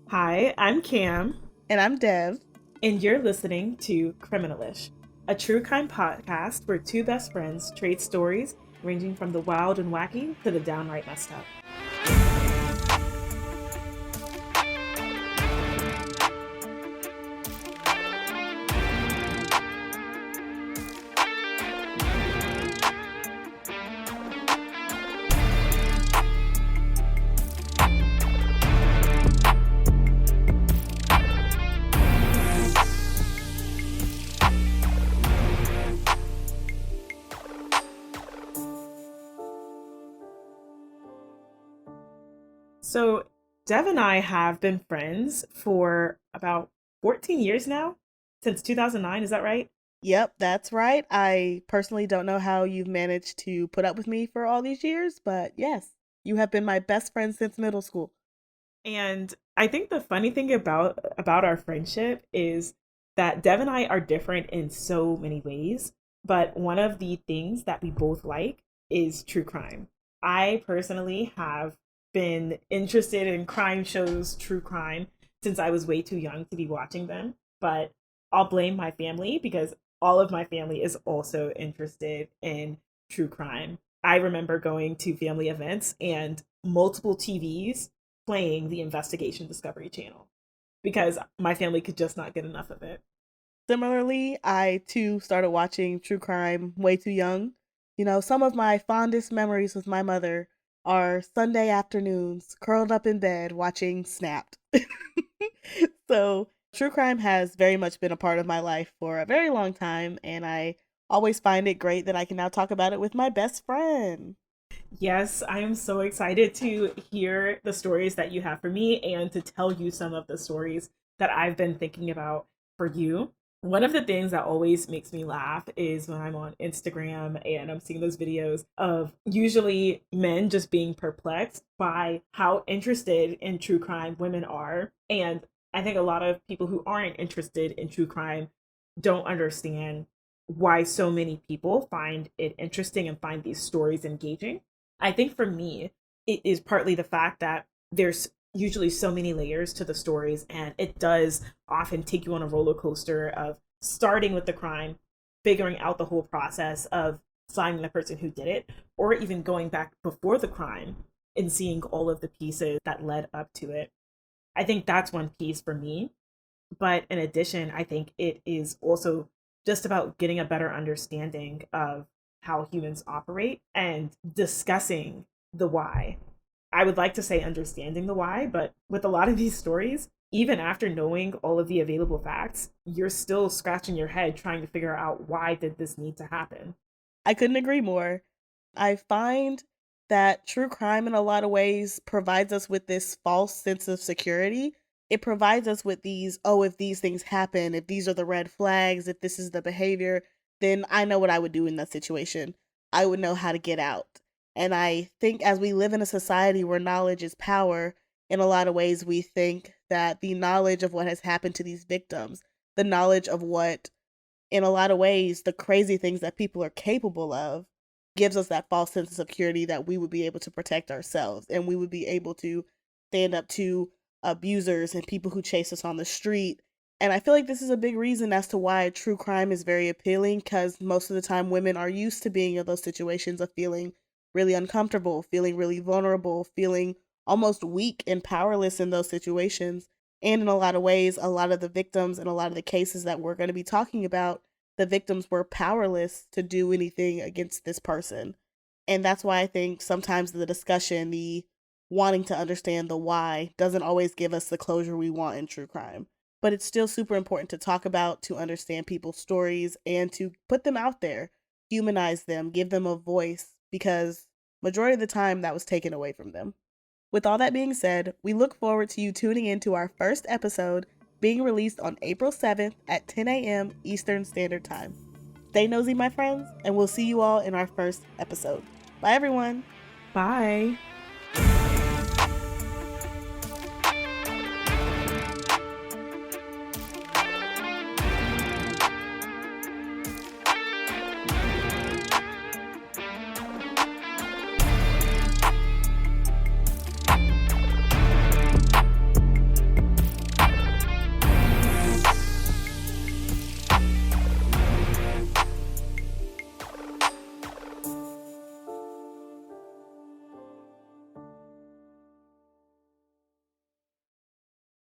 Hi, I'm Cam, And I'm Dev. and you're listening to Criminalish, a true crime podcast where two best friends trade stories ranging from the wild and wacky to the downright messed up. So, Dev and I have been friends for about 14 years now, since 2009, is that right? Yep, that's right. I personally don't know how you've managed to put up with me for all these years, but yes, you have been my best friend since middle school. And I think the funny thing about our friendship is that Dev and I are different in so many ways, but one of the things that we both like is true crime. I personally have been interested in crime shows, true crime, since I was way too young to be watching them, but I'll blame my family because all of my family is also interested in true crime. I remember going to family events and multiple TVs playing the Investigation Discovery Channel because my family could just not get enough of it. Similarly, I too started watching true crime way too young. Some of my fondest memories with my mother are Sunday afternoons curled up in bed watching Snapped. So, true crime has very much been a part of my life for a very long time, and I always find it great that I can now talk about it with my best friend. Yes, I am so excited to hear the stories that you have for me and to tell you some of the stories that I've been thinking about for you. One of the things that always makes me laugh is when I'm on Instagram and I'm seeing those videos of usually men just being perplexed by how interested in true crime women are. And I think a lot of people who aren't interested in true crime don't understand why so many people find it interesting and find these stories engaging. I think for me, it is partly the fact that there's usually so many layers to the stories, and it does often take you on a roller coaster of starting with the crime, figuring out the whole process of finding the person who did it, or even going back before the crime and seeing all of the pieces that led up to it. I think that's one piece for me. But in addition, I think it is also just about getting a better understanding of how humans operate and discussing the why. I would like to say understanding the why, but with a lot of these stories, even after knowing all of the available facts, you're still scratching your head trying to figure out why did this need to happen. I couldn't agree more. I find that true crime, in a lot of ways, provides us with this false sense of security. It provides us with these, oh, if these things happen, if these are the red flags, if this is the behavior, then I know what I would do in that situation. I would know how to get out. And I think as we live in a society where knowledge is power, in a lot of ways, we think that the knowledge of what has happened to these victims, the knowledge of what in a lot of ways, the crazy things that people are capable of gives us that false sense of security that we would be able to protect ourselves and we would be able to stand up to abusers and people who chase us on the street. And I feel like this is a big reason as to why true crime is very appealing because most of the time women are used to being in those situations of feeling really uncomfortable, feeling really vulnerable, feeling almost weak and powerless in those situations. And in a lot of ways, a lot of the victims and a lot of the cases that we're going to be talking about, the victims were powerless to do anything against this person. And that's why I think sometimes the discussion, the wanting to understand the why, doesn't always give us the closure we want in true crime. But it's still super important to talk about, to understand people's stories, and to put them out there, humanize them, give them a voice, because majority of the time that was taken away from them. With all that being said, we look forward to you tuning in to our first episode being released on April 7th at 10 a.m. Eastern Standard Time. Stay nosy, my friends, and we'll see you all in our first episode. Bye, everyone. Bye.